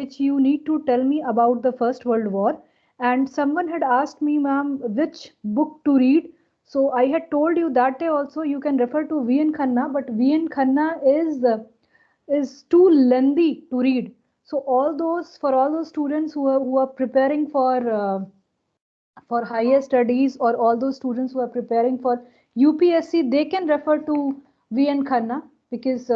which you need to tell me about the First World War. And someone had asked me, ma'am, which book to read. So I had told you that day also you can refer to V.N. Khanna, but V.N. Khanna is too lengthy to read. So for all those students who are preparing for higher studies, or all those students who are preparing for UPSC, they can refer to V.N. Khanna, because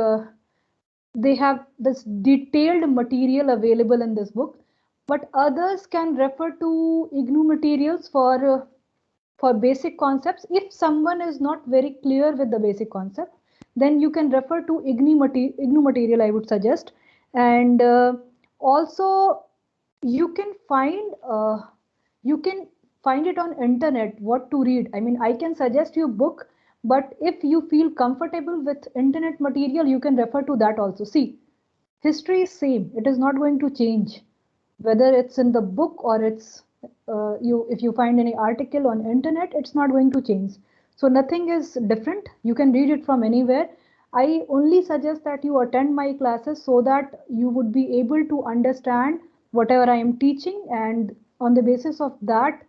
they have this detailed material available in this book. But others can refer to IGNOU materials for basic concepts. If someone is not very clear with the basic concept, then you can refer to IGNOU material, I would suggest. And also you can find it on internet what to read. I mean, I can suggest you book, but if you feel comfortable with internet material, you can refer to that also. See, history is same, it is not going to change whether it's in the book or it's if you find any article on internet, it's not going to change. So nothing is different, you can read it from anywhere. I only suggest that you attend my classes so that you would be able to understand whatever I am teaching, and on the basis of that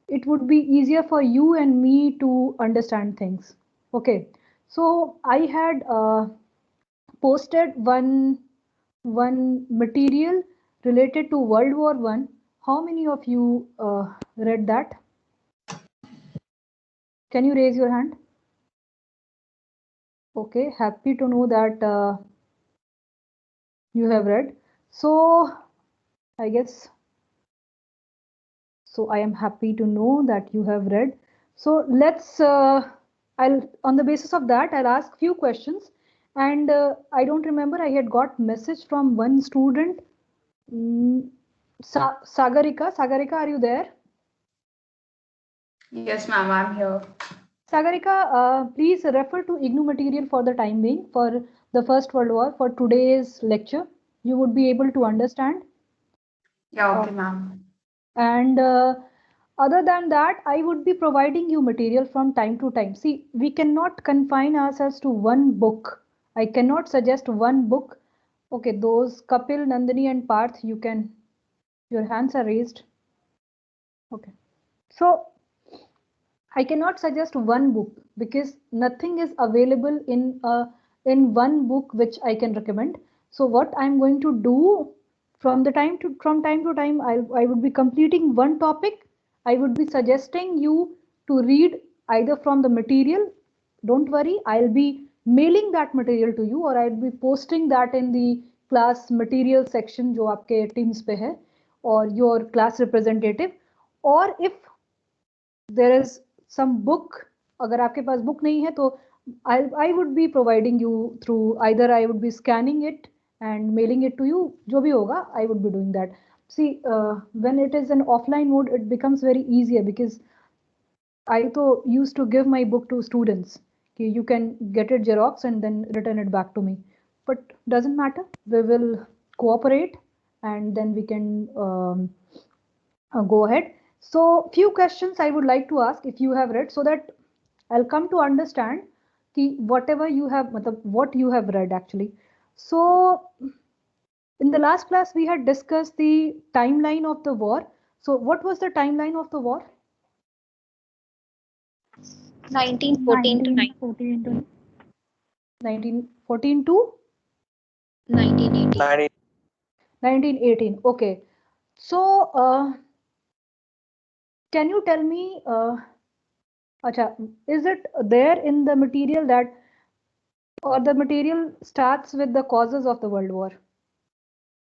it would be easier for you and me to understand things. Okay, so I had posted one material related to World War I. How many of you read that? Can you raise your hand? Okay, happy to know that you have read. So I guess, so I am happy to know that you have read. So let's, on the basis of that, I'll ask few questions. And I don't remember, I had got message from one student. Sagarika, are you there? Yes, ma'am, I'm here. Sagarika, please refer to IGNOU material for the time being for the First World War for today's lecture. You would be able to understand. Yeah, okay, ma'am. And other than that, I would be providing you material from time to time. See, we cannot confine ourselves to one book. I cannot suggest one book. Okay, those Kapil, Nandini and Parth, you can, your hands are raised. Okay. So I cannot suggest one book because nothing is available in one book which I can recommend. So what I'm going to do from time to time, I would be completing one topic. I would be suggesting you to read either from the material. Don't worry, I'll be mailing that material to you, or I'll be posting that in the class material section जो आपके teams पे है, or your class representative. Or if there is some book, अगर आपके पास book नहीं है तो I would be providing you through, either I would be scanning it and mailing it to you, जो भी होगा I would be doing that. See, when it is in offline mode, it becomes very easier because I तो used to give my book to students. You can get it xerox and then return it back to me. But doesn't matter. We will cooperate and then we can go ahead. So few questions I would like to ask if you have read, so that I'll come to understand whatever you have, what you have read actually. So in the last class we had discussed the timeline of the war. So what was the timeline of the war? 1914 to 1914 to 1918. 1918. Okay. So can you tell me, Acha, is it there in the material that, or the material starts with the causes of the World War?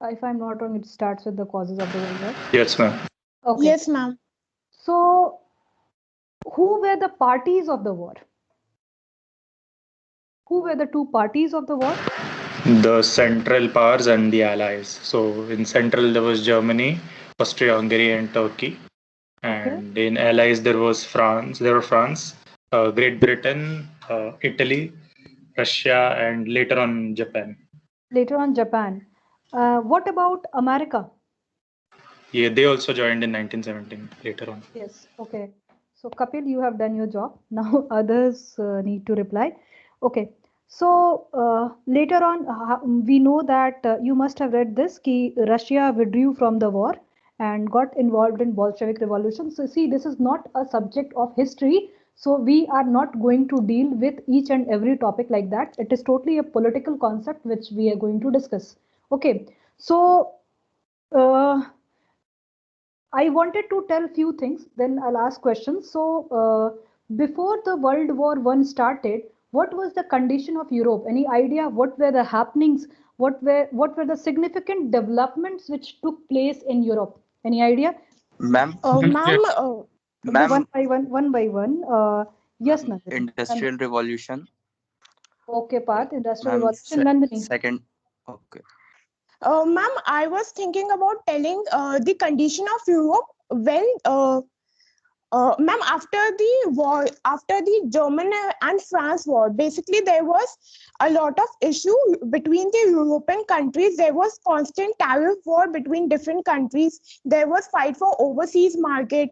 If I'm not wrong, it starts with the causes of the World War. Yes, ma'am. Okay. Yes, ma'am. So, who were the parties of the war? Who were the two parties of the war? The Central Powers and the Allies. So in Central there was Germany, Austria-Hungary, and Turkey, and in Allies there was France. There were France, Great Britain, Italy, Russia, and later on Japan. Later on, Japan. What about America? Yeah, they also joined in 1917 later on. Yes. Okay. So Kapil, you have done your job. Now others need to reply. Okay. Later on, we know that you must have read this, कि Russia withdrew from the war and got involved in Bolshevik revolution. So see, this is not a subject of history. So we are not going to deal with each and every topic like that. It is totally a political concept which we are going to discuss. Okay. So uh, I wanted to tell few things, then I'll ask questions. Before the World War One started, what was the condition of Europe? Any idea what were the happenings? What were the significant developments which took place in Europe? Any idea? Ma'am, Ma'am, ma'am, One by one, one by one. Yes, ma'am, Nandini. Industrial Revolution. Okay, Parth, Industrial Ma'am, Revolution, Nandini. second. Okay. ma'am, I was thinking about telling the condition of Europe when, ma'am, after the war, after the German and France war, basically there was a lot of issue between the European countries. There was constant tariff war between different countries. There was fight for overseas market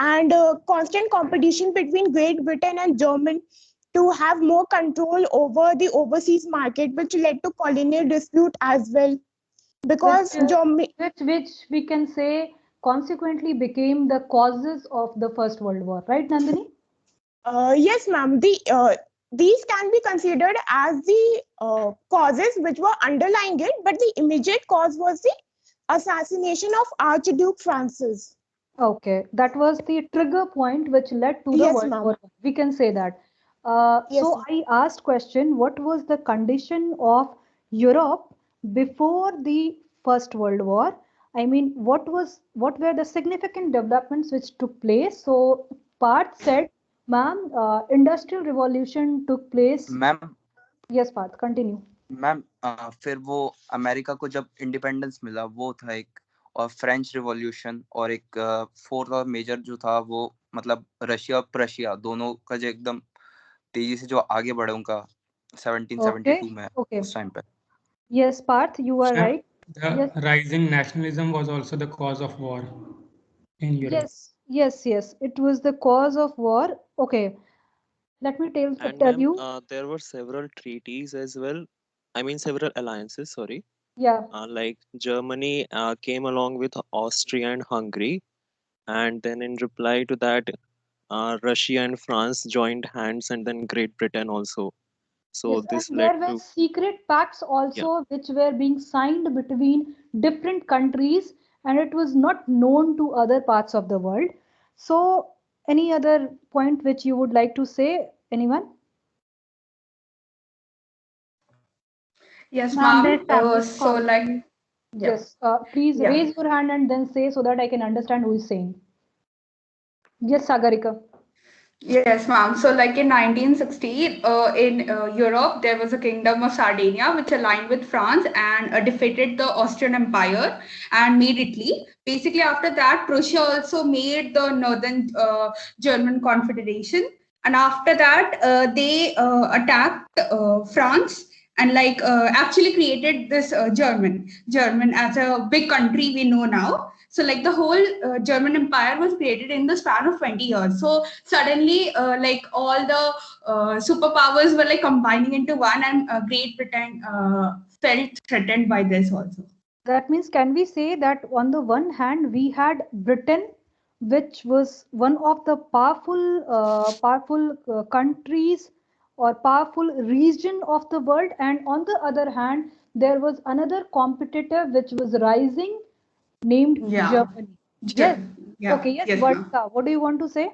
and constant competition between Great Britain and Germany to have more control over the overseas market, which led to colonial dispute as well. Because Germany, Which we can say consequently became the causes of the First World War, right, Nandini? yes, ma'am, these can be considered as the causes which were underlying it, but the immediate cause was the assassination of Archduke Francis. Okay, that was the trigger point which led to the Yes, World ma'am. War I. We can say that. Yes, So ma'am. I asked question, what was the condition of Europe before the First World War? I mean, what were the significant developments which took place? So Parth said, ma'am, Industrial Revolution took place. Ma'am Yes, Parth, continue. Ma'am फिर वो America को जब independence मिला वो था एक, और French revolution, और एक फोर्थ और मेजर जो था वो मतलब रशिया और प्रशिया दोनों का जो एकदम तेजी से जो आगे बढ़े उनका 1772 में Okay. उस टाइम पे. Yes, Parth, you are Sir, right. the Yes. rising nationalism was also the cause of war in Europe. Yes. It was the cause of war. Okay. Let me tell And tell ma'am, you. there were several treaties as well. I mean, several alliances, sorry. Yeah. Like Germany came along with Austria and Hungary. And then in reply to that, Russia and France joined hands, and then Great Britain also. So Yes, this and led there were to, secret pacts also which were being signed between different countries, and it was not known to other parts of the world. So, any other point which you would like to say? Anyone? Yes, Ma'am, ma'am. So like, yeah. Yes. Please Yeah. raise your hand and then say so that I can understand who is saying. Yes, Sagarika. Yes, ma'am. So, like in 1960, in Europe, there was a kingdom of Sardinia which aligned with France and defeated the Austrian Empire and made Italy. Basically, after that, Prussia also made the Northern German Confederation. And after that, they attacked France and like actually created this German as a big country we know now. So like the whole German Empire was created in the span of 20 years. So suddenly like all the superpowers were like combining into one, and Great Britain felt threatened by this also. That means, can we say that on the one hand, we had Britain, which was one of the powerful countries or powerful region of the world, and on the other hand, there was another competitor which was rising, named Yeah. Germany. Yes. Yeah. Okay. Yes, Yes, ma'am. Vartika, what do you want to say?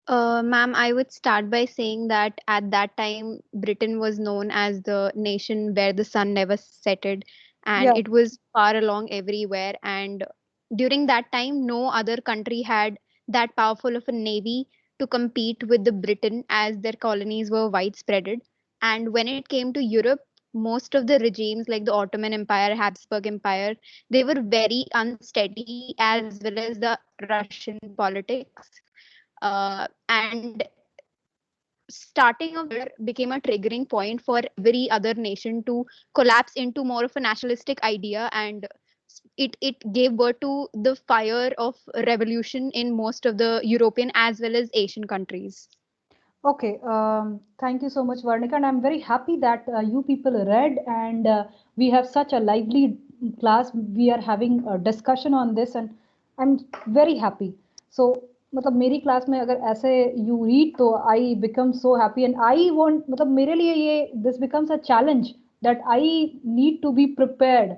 Ma'am, I would start by saying that at that time, Britain was known as the nation where the sun never setted, and Yeah. it was far along everywhere. And during that time, no other country had that powerful of a navy to compete with the Britain, as their colonies were widespreaded. And when it came to Europe, most of the regimes like the Ottoman Empire, Habsburg Empire, they were very unsteady, as well as the Russian politics. And starting of the war became a triggering point for every other nation to collapse into more of a nationalistic idea, and it gave birth to the fire of revolution in most of the European as well as Asian countries. Okay, thank you so much, Varnika, and I'm very happy that you people read and we have such a lively class. We are having a discussion on this, and I'm very happy. So, मतलब मेरी class में अगर ऐसे you read तो I become so happy and I want मतलब मेरे लिए ये this becomes a challenge that I need to be prepared.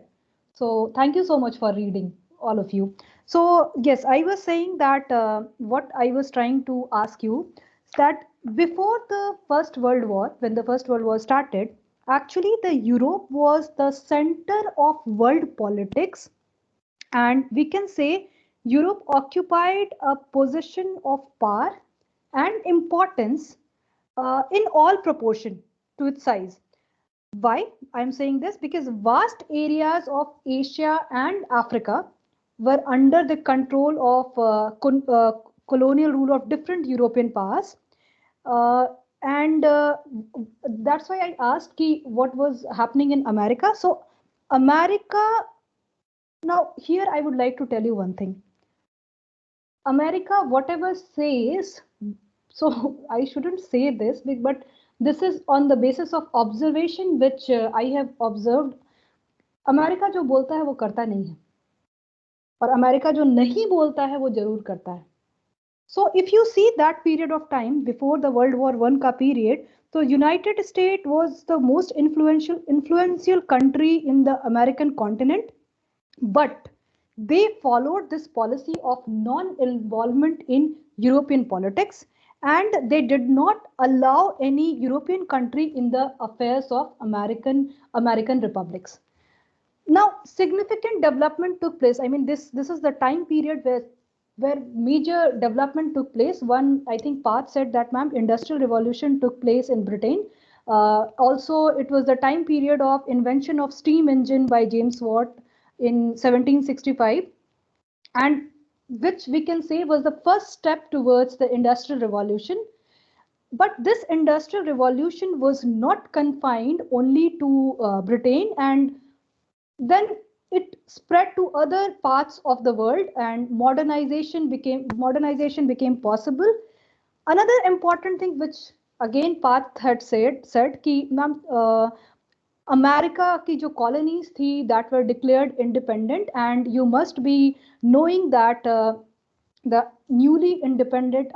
So thank you so much for reading, all of you. So yes, I was saying that what I was trying to ask you is that before the First World War, when the First World War started, actually the Europe was the center of world politics, and we can say Europe occupied a position of power and importance in all proportion to its size. Why I'm saying this? Because vast areas of Asia and Africa were under the control of colonial rule of different European powers. Uh, and that's why I asked ki what was happening in America. So America, now here I would like to tell you one thing. America, whatever says, so I shouldn't say this, but this is on the basis of observation which I have observed. America जो बोलता है वो करता नहीं है और America जो नहीं बोलता है वो जरूर करता है. So if you see that period of time before the World War I का period, so United States was the most influential country in the American continent, but they followed this policy of non-involvement in European politics, and they did not allow any European country in the affairs of American republics. Now, significant development took place. I mean, this is the time period where major development took place. One, I think, Parth said that, ma'am, Industrial Revolution took place in Britain. Also, it was the time period of invention of steam engine by James Watt in 1765, and which we can say was the first step towards the Industrial Revolution. But this Industrial Revolution was not confined only to Britain, and then it spread to other parts of the world, and modernization became possible. Another important thing which again Parth had said कि ma'am America की जो colonies थी that were declared independent, and you must be knowing that the newly independent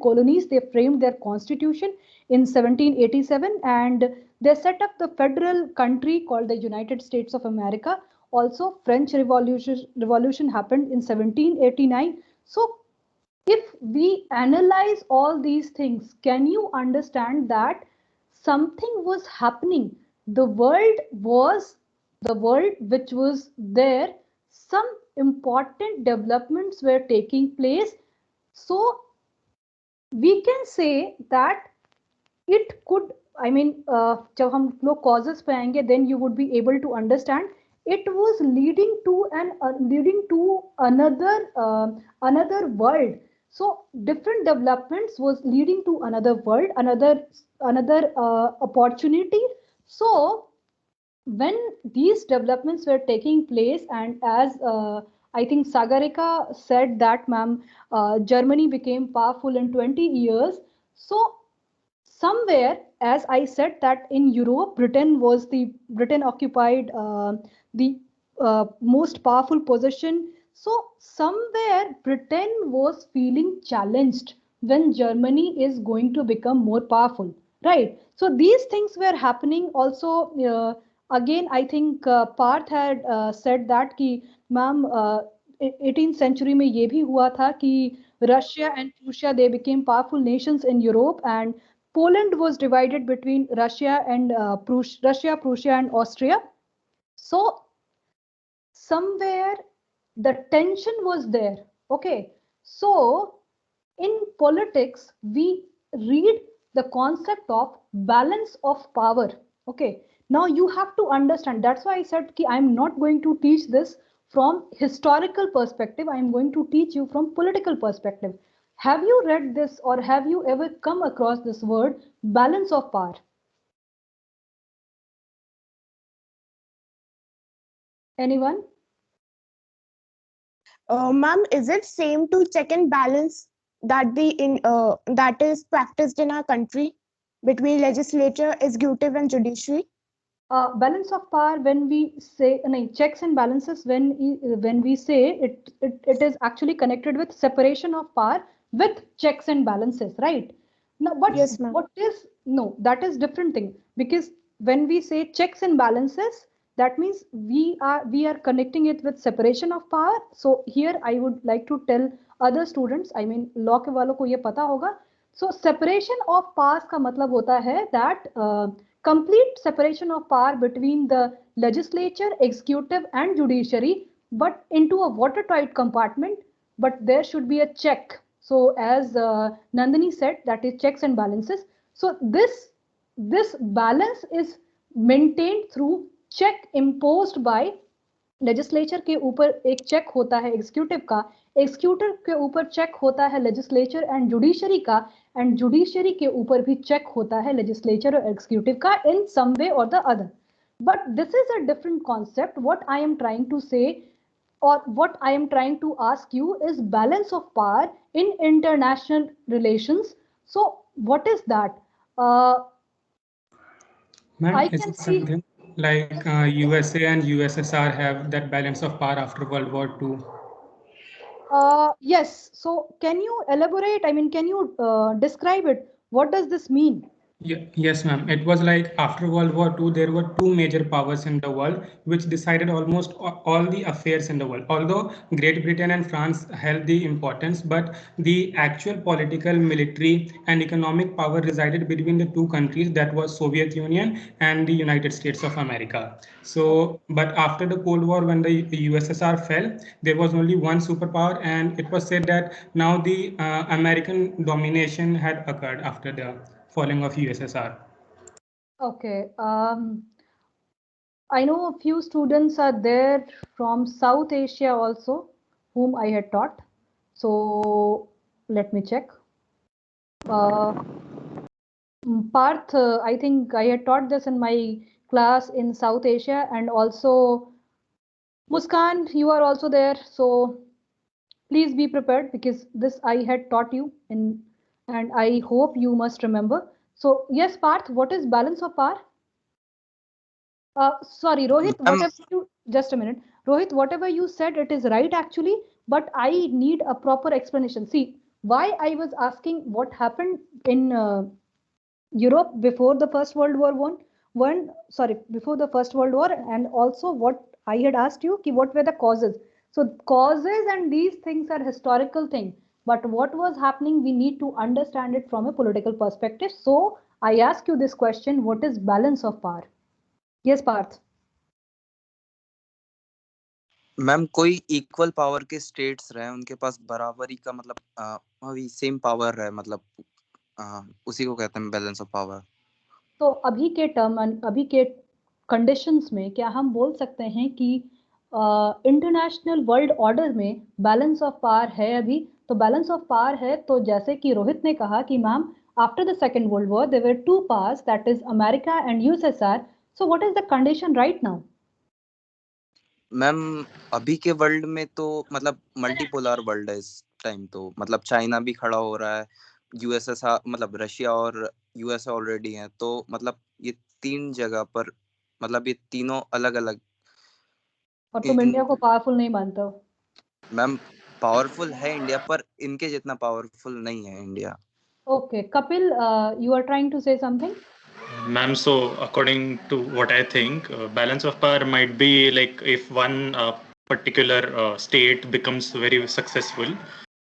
colonies, they framed their constitution in 1787, and they set up the federal country called the United States of America. Also, French revolution happened in 1789. So if we analyze all these things, can you understand that something was happening? The world which was there, some important developments were taking place. So we can say that it could, I mean, जब हम लोग causes पे आएंगे, then you would be able to understand it was leading to another world. So different developments was leading to another world, another opportunity. So when these developments were taking place, and as I think Sagarika said that, ma'am, Germany became powerful in 20 years. So somewhere, as I said, that in Europe, Britain occupied the most powerful position. So somewhere Britain was feeling challenged when Germany is going to become more powerful, right? So these things were happening also. Again, I think Parth had said that कि ma'am 18th century में ये भी हुआ था कि Russia and Prussia, they became powerful nations in Europe, and Poland was divided between Russia and Prussia, and Austria. So somewhere the tension was there. Okay, so in politics we read the concept of balance of power. Okay, now you have to understand. That's why I said ki I'm not going to teach this from historical perspective. I'm going to teach you from political perspective. Have you read this, or have you ever come across this word balance of power? Anyone? Ma'am, is it same to check and balance? that is practiced in our country between legislature, executive, and judiciary? Balance of power, when we say checks and balances, when we say it is actually connected with separation of power with checks and balances, right? Now, but Yes, ma'am. that is different thing, because when we say checks and balances, that means we are connecting it with separation of power. So here I would like to tell other students, I mean law के वालों को ये पता होगा. So separation of powers का मतलब होता है that complete separation of power between the legislature, executive, and judiciary, but into a watertight compartment. But there should be a check. So as Nandini said, that is checks and balances. So this balance is maintained through check imposed by legislature के ऊपर एक check होता है executive का, executive के ऊपर check होता है लेजिस्लेचर एंड जुडिशरी का, एंड जुडिशरी के ऊपर भी चेक होता है लेजिस्लेचर और एग्जीक्यूटिव का इन some way or the other. But this is a different concept. What I am trying to say or what I am trying to ask you is balance of power in international relations. So what is that? Ma'am, I is can it see something like USA and USSR have that balance of power after World War II? Yes. So can you elaborate? I mean, can you describe it? What does this mean? Yes, ma'am. It was like after World War II, there were two major powers in the world which decided almost all the affairs in the world. Although Great Britain and France held the importance, but the actual political, military, and economic power resided between the two countries, that was Soviet Union and the United States of America. So, but after the Cold War, when the USSR fell, there was only one superpower, and it was said that now the American domination had occurred after the falling of USSR. Okay. I know a few students are there from South Asia also, whom I had taught. So let me check. Parth, I think I had taught this in my class in South Asia, and also Muskan, you are also there. So please be prepared, because this I had taught you in, and I hope you must remember. So yes, Parth, what is balance of power? Sorry, Rohit, just a minute. Rohit, whatever you said, it is right actually, but I need a proper explanation. See, why I was asking what happened in Europe before the First World War before the First World War, and also what I had asked you, what were the causes? So causes and these things are historical thing, but what was happening, we need to understand it from a political perspective. So I ask you this question: what is balance of power? Yes, Parth. Ma'am कोई equal power के states रहे, उनके पास बराबरी का मतलब वही same power रहे, मतलब उसी को कहते हैं बैलेंस ऑफ पावर. तो अभी के टर्म, अभी के कंडीशंस में क्या हम बोल सकते हैं कि इंटरनेशनल वर्ल्ड ऑर्डर में बैलेंस ऑफ पावर है अभी? तो बैलेंस ऑफ पावर है, तो जैसे कि रोहित ने कहा कि ma'am after the second world war there were two powers, that is America and USSR. So what is the condition right now? Ma'am अभी के वर्ल्ड में तो मतलब मल्टीपोलर वर्ल्ड है इस टाइम. तो मतलब चाइना भी खड़ा हो रहा है, यूएसएसआर मतलब रशिया और यूएस ऑलरेडी हैं, तो मतलब ये तीन जगह पर, मतलब ये तीनों अलग अलग. और तुम इंडिया को पावरफुल नहीं मानते हो? मैम पावरफुल है इंडिया, पर इनके जितना पावरफुल नहीं है India. Okay, Kapil, you are trying to say something? Ma'am, so according to what I think, balance of power might be like if one particular state becomes very successful,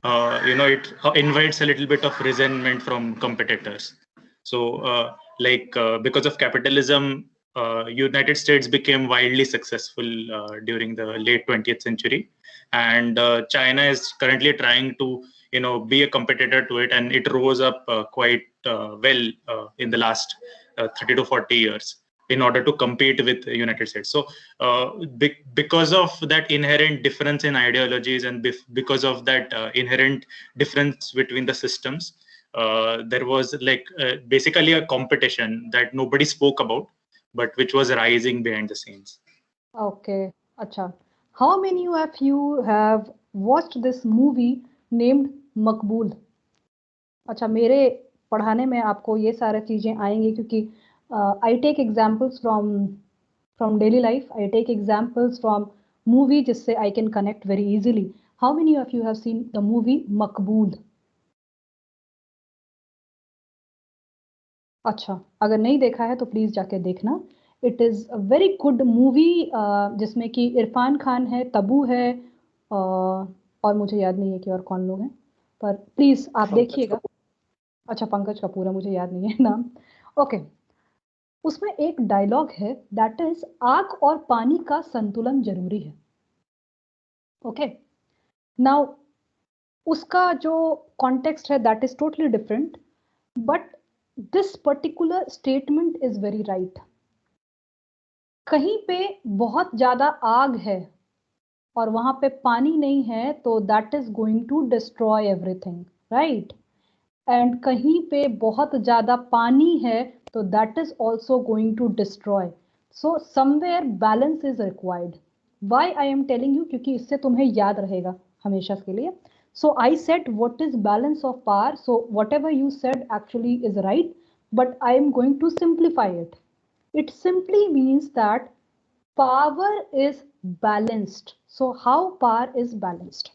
it invites a little bit of resentment from competitors. So because of capitalism, United States became wildly successful during the late 20th century, and China is currently trying to be a competitor to it, and it rose up quite well in the last 30 to 40 years in order to compete with the United States. So because of that inherent difference in ideologies, and because of that inherent difference between the systems, there was basically a competition that nobody spoke about, but which was rising behind the scenes. Okay, acha. How many of you have watched this movie named Makbul? अच्छा, मेरे पढ़ाने में आपको ये सारी चीजें आएंगी क्योंकि I take examples from daily life, I take examples from movie जिससे I can connect very easily. How many of you have seen the movie Maqbool? अच्छा, अगर नहीं देखा है तो प्लीज जाके देखना. It is a very good movie जिसमें कि इरफान खान है, तब्बू है, और मुझे याद नहीं है कि और कौन लोग हैं, पर प्लीज आप देखिएगा. अच्छा, पंकज कपूर है, मुझे याद नहीं है नाम. ओके, उसमें एक डायलॉग है दैट इज आग और पानी का संतुलन जरूरी है. ओके, नाउ उसका जो कॉन्टेक्स्ट है that is totally different, but this particular statement is very right. कहीं पे बहुत ज्यादा आग है और वहां पे पानी नहीं है तो that is going to destroy everything, right? And कहीं पे बहुत ज्यादा पानी है तो that is also going to destroy. So somewhere balance is required. Why I am telling you? क्योंकि इससे तुम्हें याद रहेगा हमेशा के लिए. So I said what is balance of power. So whatever you said actually is right, but I am going to simplify it. It simply means that power is balanced. So how power is balanced?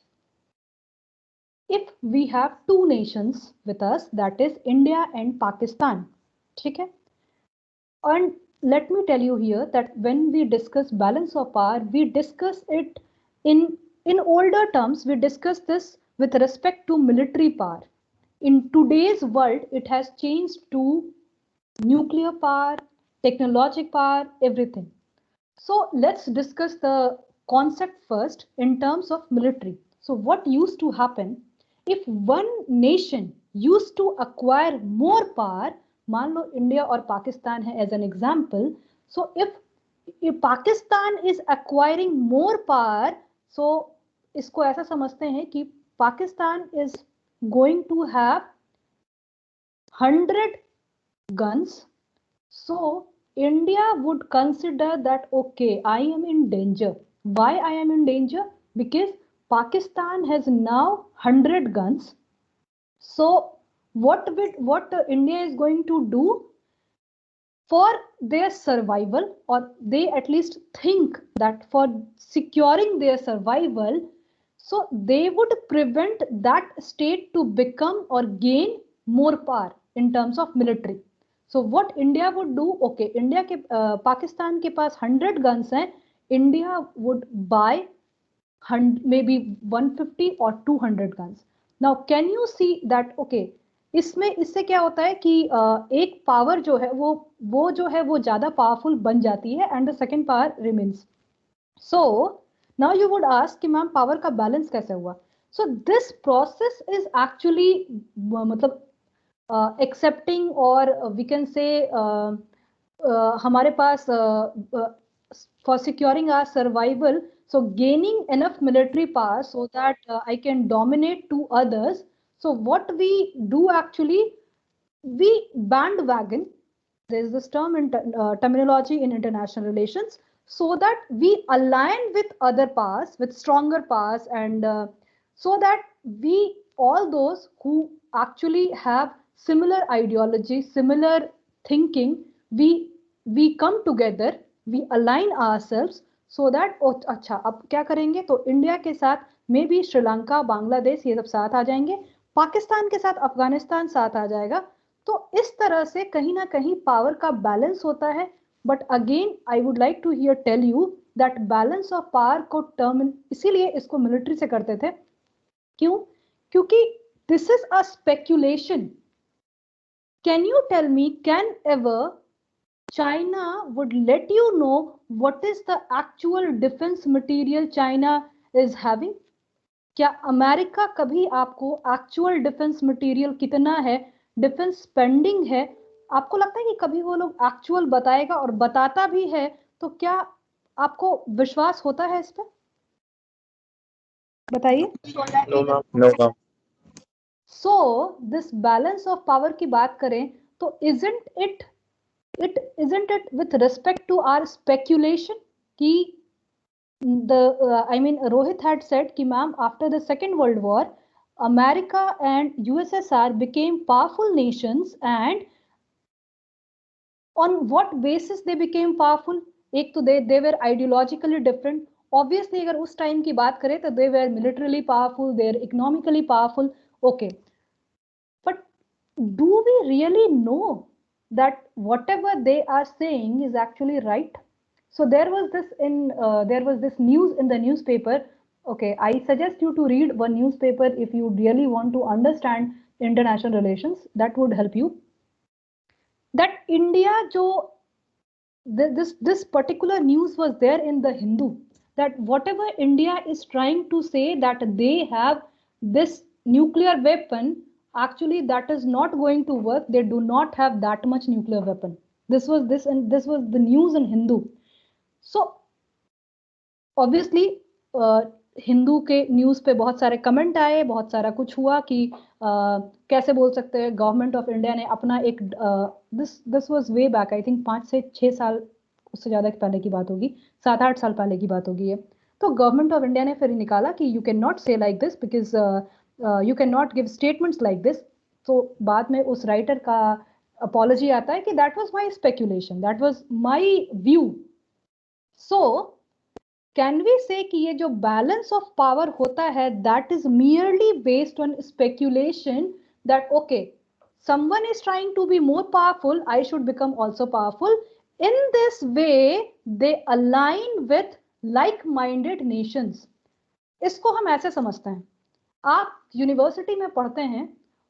If we have two nations with us, that is India and Pakistan, okay? And let me tell you here that when we discuss balance of power, we discuss it in older terms. We discuss this with respect to military power. In today's world, it has changed to nuclear power, technologic power, everything. So let's discuss the concept first in terms of military. So what used to happen if one nation used to acquire more power? मान लो India और पाकिस्तान है as an example. So if Pakistan is acquiring more power, so इसको ऐसा समझते हैं कि Pakistan is going to have 100 guns. So India would consider that, okay, I am in danger. Why I am in danger? Because Pakistan has now 100 guns. So what India is going to do for their survival, or they at least think that for securing their survival, so they would prevent that state to become or gain more power in terms of military. So what India would do, okay, India के पाकिस्तान के पास 100 guns हैं, India would buy maybe 150 or 200 guns. Now can you see that, okay, इससे क्या होता है कि एक power जो है वो जो है वो ज्यादा पावरफुल बन जाती है and the second power remains. So now you would ask कि मैम पावर का बैलेंस कैसे हुआ? So this process is actually मतलब एक्सेप्टिंग, और वी कैन से हमारे पास for securing our survival, so gaining enough military power so that I can dominate to others. So what we do actually, we bandwagon, there is this term in terminology in international relations, so that we align with other powers, with stronger powers, and so that we, all those who actually have similar ideology, similar thinking, we come together, we align ourselves, so that अच्छा अब क्या करेंगे, तो India के साथ में भी श्रीलंका, बांग्लादेश, ये सब साथ आ जाएंगे, पाकिस्तान के साथ अफगानिस्तान साथ आ जाएगा. तो इस तरह से कहीं ना कहीं पावर का बैलेंस होता है. But again I would like to hear tell you that balance of power को टर्म, इसीलिए इसको मिलिट्री से करते थे. क्यों? क्योंकि this is a speculation. Can you tell me, can ever China would let you know what is the actual defense material China is having? क्या America कभी आपको एक्चुअल डिफेंस मटेरियल कितना है, डिफेंस स्पेंडिंग है, आपको लगता है कि कभी वो लोग एक्चुअल बताएगा? और बताता भी है तो क्या आपको विश्वास होता है इस पर? बताइए. No. So this balance of power की बात करें तो isn't it with respect to our speculation कि I mean Rohit had said कि ma'am after the Second World War America and USSR became powerful nations, and on what basis they became powerful? एक तो they were ideologically different. Obviously अगर उस time की बात करें तो they were militarily powerful, they were economically powerful. Okay, but do we really know that whatever they are saying is actually right? So there was this news in the newspaper. Okay, I suggest you to read one newspaper if you really want to understand international relations. That would help you. That India, this particular news was there in the Hindu, that whatever India is trying to say that they have this nuclear weapon, actually that is not going to work. They do not have that much nuclear weapon. This was the news in Hindu. So obviously Hindu के news पे बहुत सारे comment आए, बहुत सारा कुछ हुआ कि कैसे बोल सकते हैं गवर्नमेंट ऑफ इंडिया ने अपना एक this was way back, I think 5 से 6 साल, उससे ज़्यादा पहले की बात होगी, 7-8 साल पहले की बात होगी ये. तो गवर्नमेंट ऑफ इंडिया ने फिर निकाला कि यू कैन नॉट से like this because you can not give statements like this. तो बाद में उस राइटर का अपॉलॉजी आता है कि that was my speculation, that was my view. So can we say कि ये जो बैलेंस ऑफ पावर होता है that is merely based on speculation, that okay someone is trying to be more powerful, I should become also powerful. In this way they align with like-minded nations. इसको हम ऐसे समझते हैं, आप university में पढ़ते हैं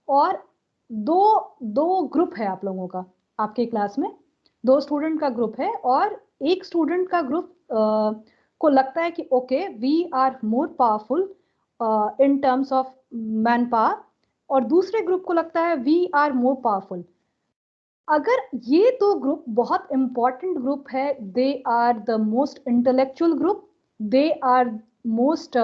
और दो ग्रुप है आप लोगों का, आपके क्लास में 2 स्टूडेंट का ग्रुप है और एक स्टूडेंट का ग्रुप को लगता है कि okay we are more powerful in terms of man power, और दूसरे ग्रुप को लगता है वी आर मोर पावरफुल. अगर ये 2 ग्रुप बहुत इंपॉर्टेंट ग्रुप है, they are the most intellectual group, they are most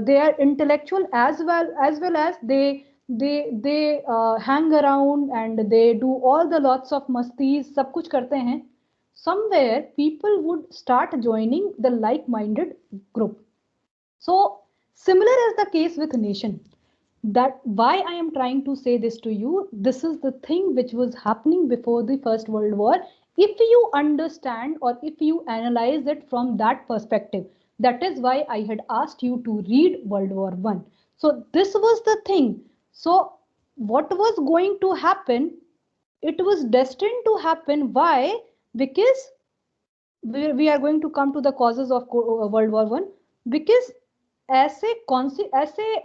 they are intellectual as well as they hang around and they do all the lots of mastis, सब कुछ करते हैं. Somewhere people would start joining the like-minded group. So similar is the case with nation. That why I am trying to say this to you, this is the thing which was happening before the First World War. If you understand or if you analyze it from that perspective, that is why I had asked you to read World War I. So this was the thing. So what was going to happen, it was destined to happen. Why? Because we are going to come to the causes of World War I. Because ऐसे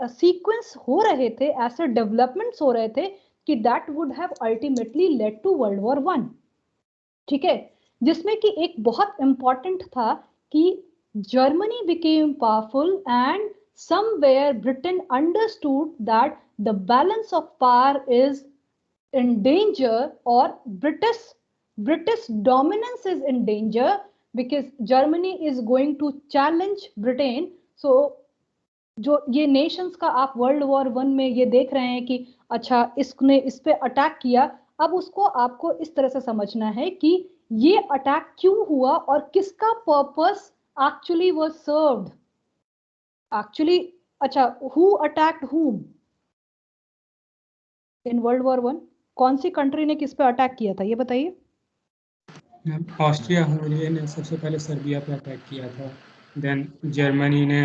sequence हो रहे थे, ऐसे developments हो रहे थे कि that would have ultimately led to world war 1. ठीक है, जिसमें कि एक बहुत इंपॉर्टेंट था कि Germany became powerful and somewhere Britain understood that the balance of power is in danger, or British dominance is in danger, because Germany is going to challenge Britain. So जो ये नेशंस का आप world war 1 में ये देख रहे हैं कि अच्छा इसने इस पे अटैक किया, अब उसको आपको इस तरह से समझना है कि ये अटैक क्यों हुआ और किसका purpose actually was served. Actually अच्छा, who attacked whom in world war 1? कौन सी कंट्री ने किस पे अटैक किया था ये बताइए. ऑस्ट्रिया हंगरी ने सबसे पहले सर्बिया पे अटैक किया था, देन जर्मनी ने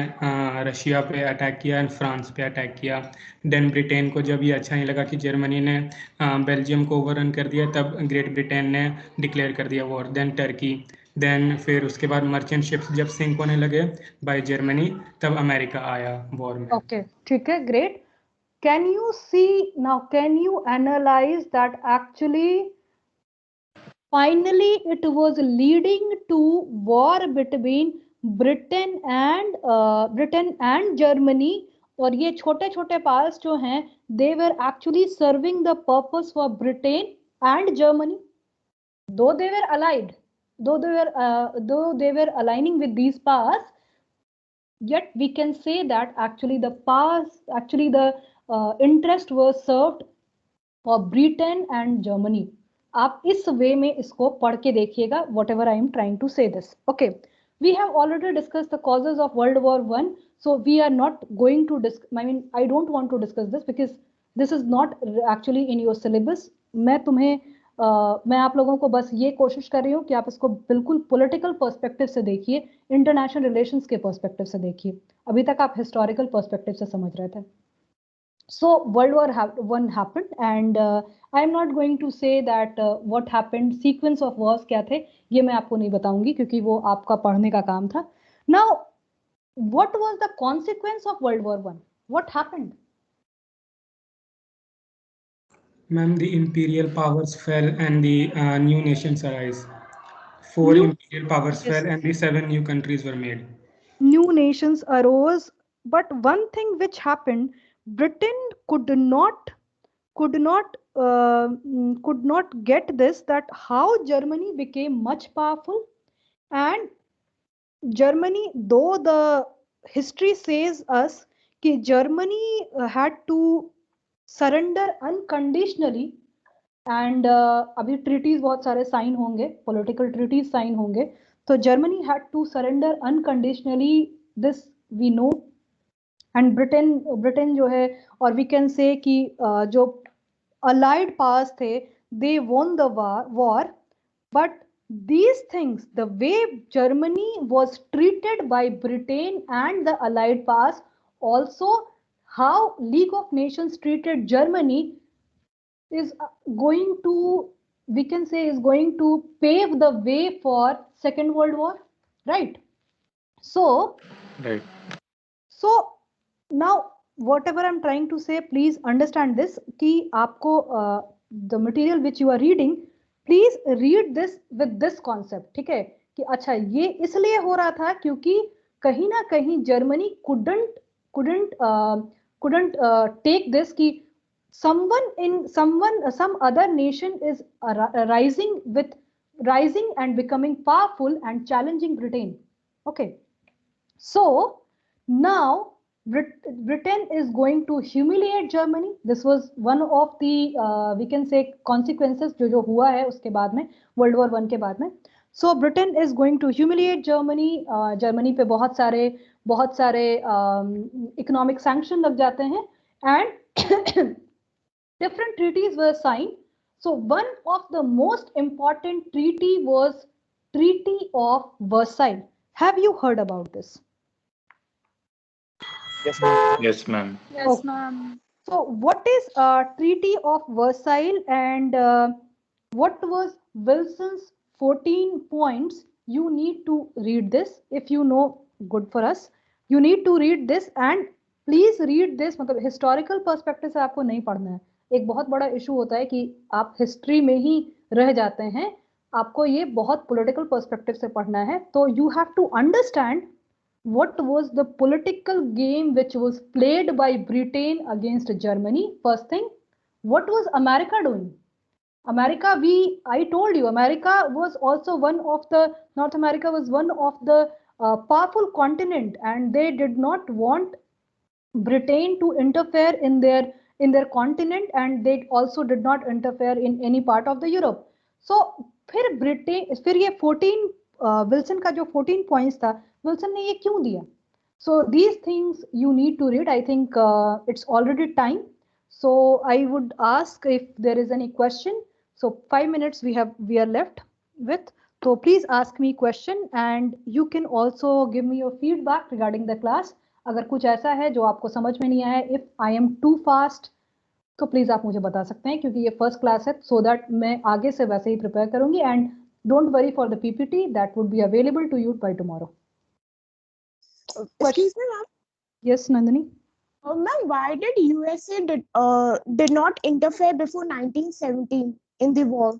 रशिया पे अटैक किया एंड फ्रांस पे अटैक किया. देन ब्रिटेन को जब ये अच्छा नहीं लगा कि जर्मनी ने बेल्जियम को ओवररन कर दिया, तब ग्रेट ब्रिटेन ने डिक्लेयर कर दिया वॉर. देन टर्की, देन फिर उसके बाद मर्चेंट शिप्स जब सिंक होने लगे बाय जर्मनी, तब अमेरिका आया वॉर में. ओके, ठीक है, great. Can you see now? Can you analyze that actually finally it was leading to war between Britain and Germany, और ये छोटे छोटे powers जो हैं they were actually serving the purpose for Britain and Germany, though they were allied, though they were aligning with these powers, yet we can say that actually the interest was served for Britain and Germany. आप इस वे में इसको पढ़ के देखिएगा, whatever I am trying to say this. Okay, We have already discussed the causes of World War I, so we are not going to discuss. I mean, I don't want to discuss this because this is not actually in your syllabus. मैं आप लोगों को बस ये कोशिश कर रही हूँ कि आप इसको बिल्कुल पॉलिटिकल पर्सपेक्टिव से देखिए, इंटरनेशनल रिलेशंस के पर्सपेक्टिव से देखिए. अभी तक आप हिस्टोरिकल पर्सपेक्टिव से समझ रहे थे. So World War I happened, and I'm not going to say that what happened, sequence of wars क्या थे, ये मैं आपको नहीं बताऊंगी क्योंकि वो आपका पढ़ने का काम था. Now, what was the consequence of World War I? What happened? Ma'am, the imperial powers fell and the new nations arise. 4 imperial powers fell and the 7 new countries were made. New nations arose, but one thing which happened, Britain could not get this, that how Germany became much powerful. And Germany, though the history says us कि Germany had to surrender unconditionally, and अभी treaties बहुत सारे sign होंगे, political treaties sign होंगे, तो Germany had to surrender unconditionally, this we know. And Britain जो है, और we can say कि जो allied powers थे, they won the war, but these things, the way Germany was treated by Britain and the allied powers, also how League of Nations treated Germany, is going to, we can say, is going to pave the way for Second World War, right? So, Right. So now whatever I'm trying to say, please understand this कि आपको the material which you are reading, please read this with this concept, ठीक है? कि अच्छा ये इसलिए हो रहा था क्योंकि कहीं ना कहीं Germany couldn't take this कि some other nation is rising and becoming powerful and challenging Britain. Okay, so now Britain is going to humiliate Germany. This was one of the we can say consequences जो हुआ है उसके बाद में, World War I के बाद में. So Britain is going to humiliate Germany. Germany पे बहुत सारे economic sanction लग जाते हैं, and different treaties were signed. So one of the most important treaty was Treaty of Versailles. Have you heard about this? Yes, ma'am. Yes, ma'am. Yes, ma'am. So what is Treaty of Versailles, and what was Wilson's 14 points? You need to read this. If you know, good for us. You need to read this, and please read this. मतलब historical perspective से आपको नहीं पढ़ना है. एक बहुत बड़ा issue होता है कि आप history में ही रह जाते हैं. आपको ये बहुत political perspective से पढ़ना है. तो you have to understand what was the political game which was played by Britain against Germany. First thing, what was America doing? America, I told you, America was also North America was one of the powerful continent, and they did not want Britain to interfere in their continent, and they also did not interfere in any part of the Europe. So फिर ये 14 Wilson का जो 14 points था, Wilson ने ये क्यों दिया? So these things you need to read. I think it's already time. So I would ask if there is any question. So 5 minutes we are left with. So please ask me question, and you can also give me your feedback regarding the class. अगर कुछ ऐसा है जो आपको समझ में नहीं आया, if I am too fast, तो प्लीज आप मुझे बता सकते हैं क्योंकि ये फर्स्ट क्लास है, सो दैट मैं आगे से वैसे ही प्रिपेयर करूंगी. And don't worry for the PPT, that would be available to you by tomorrow. Excuse me, ma'am. Yes, Nandini. Ma'am, why did USA did not interfere before 1917 in the war?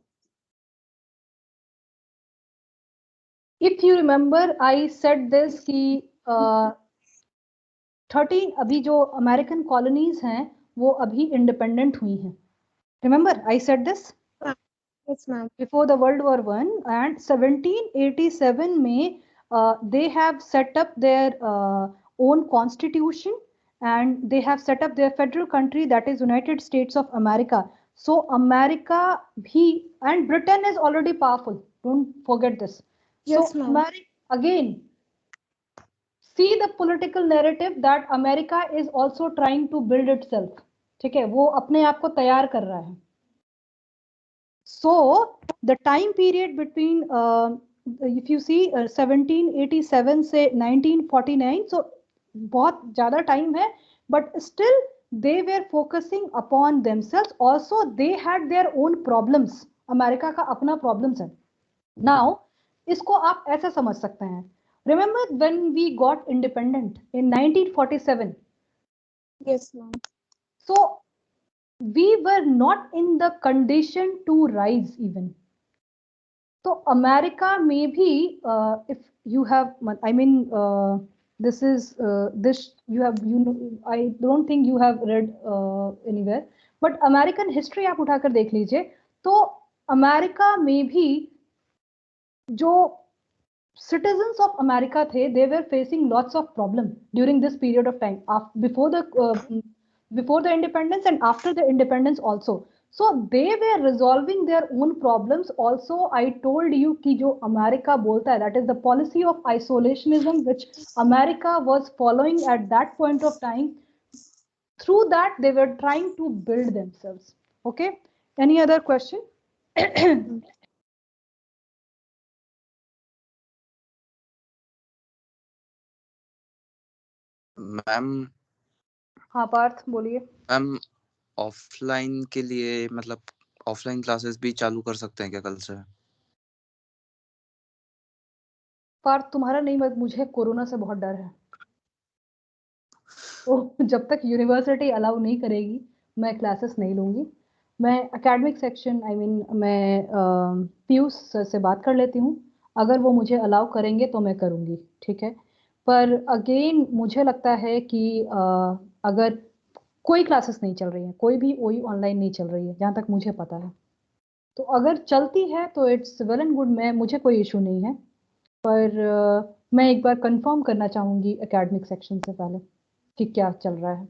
If you remember, I said this कि 13 अभी जो American colonies हैं वो अभी independent हुई हैं. Remember, I said this? Yes, ma'am. Before the World War I, and 1787 में they have set up their own constitution, and they have set up their federal country, that is United States of America. So America and Britain is already powerful. Don't forget this. Yes, so ma'am. Again, see the political narrative that America is also trying to build itself. ठीक है, वो अपने आप को तैयार कर रहा है. So the time period between if you see 1787 से 1949, so बहुत ज़्यादा टाइम है, but still they were focusing upon themselves. Also they had their own problems. America का अपना problems है. Now इसको आप ऐसा समझ सकते हैं. Remember when we got independent in 1947? Yes, ma'am. So we were not in the condition to rise even. So America may be, if you have, I mean, this is this you have, you know, I don't think you have read anywhere, but American history आप उठाकर देख लीजिए, तो America में भी जो citizens of America थे, they were facing lots of problem during this period of time, before the independence and after the independence also. So they were resolving their own problems also. I told you कि जो America बोलता है, that is the policy of isolationism which America was following at that point of time. Through that they were trying to build themselves. Okay, any other question? Ma'am हाँ पार्थ बोलिए. Ma'am offline के लिए मतलब offline classes भी चालू कर सकते हैं क्या कल से? पार्थ तुम्हारा नहीं, मुझे कोरोना से बहुत डर है, तो जब तक यूनिवर्सिटी अलाउ नहीं करेगी मैं क्लासेस नहीं लूंगी. मैं एकेडमिक सेक्शन, आई मीन मैं पीयूष सर से बात कर लेती हूँ, अगर वो मुझे अलाउ करेंगे तो मैं करूँगी. ठीक है, पर अगेन मुझे लगता है कि अगर कोई क्लासेस नहीं चल रही है, कोई भी OE ऑनलाइन नहीं चल रही है जहाँ तक मुझे पता है, तो अगर चलती है तो इट्स वेल एंड गुड, मुझे कोई इशू नहीं है, पर मैं एक बार कंफर्म करना चाहूँगी एकेडमिक सेक्शन से पहले कि क्या चल रहा है.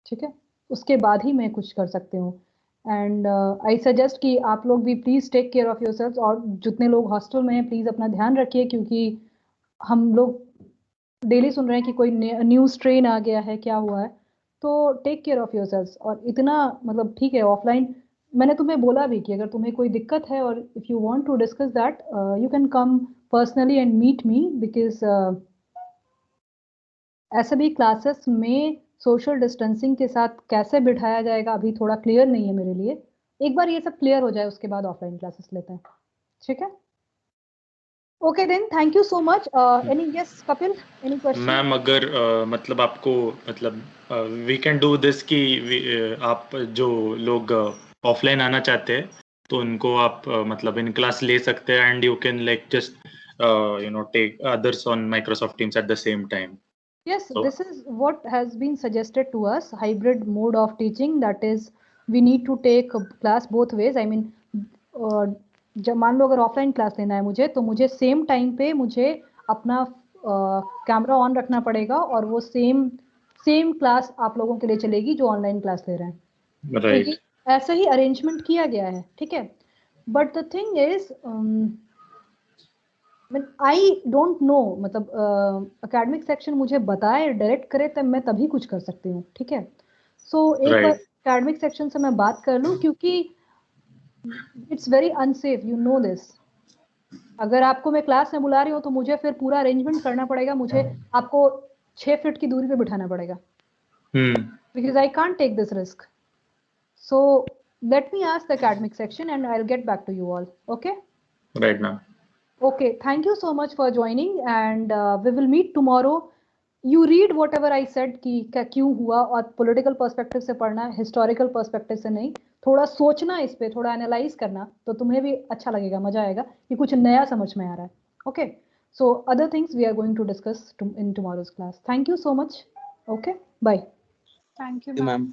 ठीक है, उसके बाद ही मैं कुछ कर सकती हूँ. एंड आई सजेस्ट कि आप लोग भी please take care of yourselves, और जितने लोग हॉस्टल में हैं प्लीज़ अपना ध्यान रखिए, क्योंकि हम लोग डेली सुन रहे हैं कि कोई न्यू स्ट्रेन आ गया है, क्या हुआ है. तो टेक केयर ऑफ़ योरसेल्व्स. और इतना मतलब ठीक है, ऑफलाइन मैंने तुम्हें बोला भी कि अगर तुम्हें कोई दिक्कत है और if you want to discuss that you can come personally and meet me, because ऐसे भी क्लासेस में सोशल डिस्टेंसिंग के साथ कैसे बिठाया जाएगा अभी थोड़ा क्लियर नहीं है मेरे लिए. एक बार ये सब क्लियर हो जाए उसके बाद ऑफलाइन क्लासेस लेते हैं. ठीक है, okay then, thank you so much. Any yes Kapil, any question? Ma'am अगर मतलब आपको मतलब वी कैन डू दिस कि आप जो लोग ऑफलाइन आना चाहते हैं तो उनको आप मतलब इन क्लास ले सकते हैं, and you can like just you know take others on Microsoft Teams at the same time. Yes, So- this is what has been suggested to us, hybrid mode of teaching. That is, we need to take a class both ways. I mean, जब मान लो अगर offline class लेना है मुझे, तो मुझे same time पे मुझे अपना कैमरा ऑन रखना पड़ेगा, और वो सेम क्लास आप लोगों के लिए चलेगी जो ऑनलाइन क्लास ले रहे हैं. तो right. ये ऐसा ही अरेंजमेंट किया गया है. ठीक है, but the thing is I don't know, मतलब एकेडमिक सेक्शन मुझे बताए, डायरेक्ट करे, तब मैं तभी कुछ कर सकती हूँ. ठीक है, सो एक बार Right. एकेडमिक सेक्शन से मैं बात कर लूँ, क्योंकि it's very unsafe, you know this. अगर आपको मैं क्लास में बुला रही हूँ तो मुझे फिर पूरा अरेंजमेंट करना पड़ेगा, मुझे आपको 6 फीट की दूरी पे बिठाना पड़ेगा, because I can't take this risk. So let me ask the academic section and I'll get back to you all. Okay? Right, ma'am. Okay, thank you so much for joining, and we will meet tomorrow. You read whatever I said कि क्यों हुआ, और political perspective से पढ़ना, historical perspective से नहीं. थोड़ा सोचना इस पे, थोड़ा एनालाइज करना, तो तुम्हें भी अच्छा लगेगा, मजा आएगा कि कुछ नया समझ में आ रहा है. Okay, so other things we are going to discuss in tomorrow's class. Thank you so much. Okay, bye. Thank you, ma'am. ma'am.